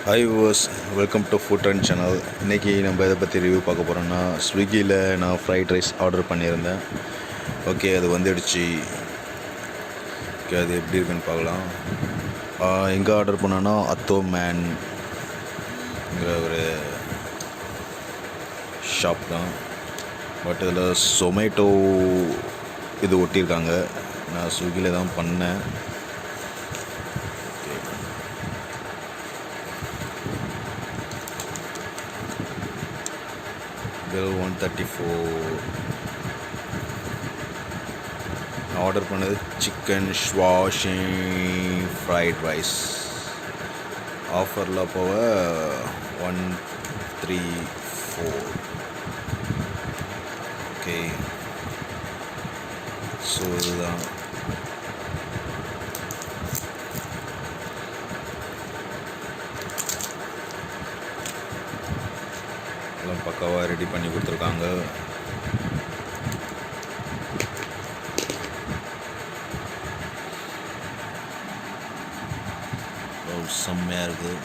Hi viewers, welcome to Food Trend channel. இன்றைக்கி நம்ம இதை பற்றி ரிவ்யூ பார்க்க போகிறோம்னா ஸ்விக்கியில் நான் ஃப்ரைட் ரைஸ் ஆர்டர் பண்ணியிருந்தேன். ஓகே, அது வந்துடுச்சு. ஓகே, அது எப்படி இருக்குன்னு பார்க்கலாம். எங்கே ஆர்டர் பண்ணேன்னா அத்தோ மேன்ங்கிற ஒரு ஷாப் தான். பட் இதில் சொமேட்டோ இது ஒட்டியிருக்காங்க. நான் ஸ்விக்கியில் தான் பண்ணேன். பில் 134. நான் ஆர்டர் பண்ணது சிக்கன் ஸ்வாஷி ஃப்ரைட் ரைஸ். ஆஃபரில் போக 134. ஓகே, ஸோ இதுதான். எல்லாம் பக்காவாக ரெடி பண்ணி கொடுத்துருக்காங்க. செம்மையாக இருக்குது.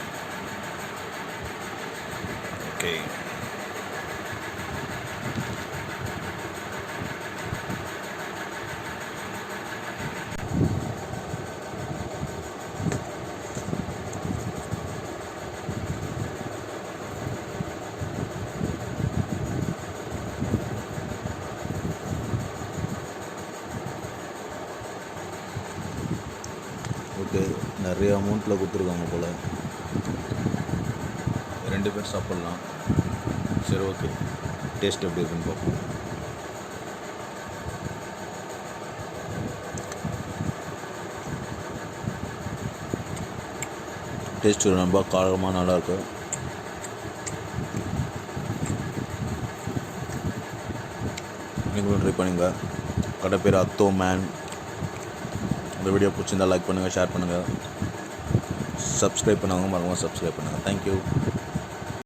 ஓகே, ஓகே, நிறைய அமௌண்ட்டில் கொடுத்துருக்காங்க போல். 2 பேர் சாப்பிட்லாம். சரி, ஓகே, டேஸ்ட் எப்படி இருக்குன்னு பார்ப்போம். டேஸ்ட்டு ரொம்ப காரமாக நல்லாயிருக்கு. நீங்களும் ட்ரை பண்ணுங்க. கடை பேர் அத்தோ மேன். இந்த வீடியோ பிடிச்சிருந்தால் லைக் பண்ணுங்கள், ஷேர் பண்ணுங்கள், சப்ஸ்கிரைப் பண்ணாங்க மறக்காம சப்ஸ்கிரைப் பண்ணுங்கள். தேங்க்யூ.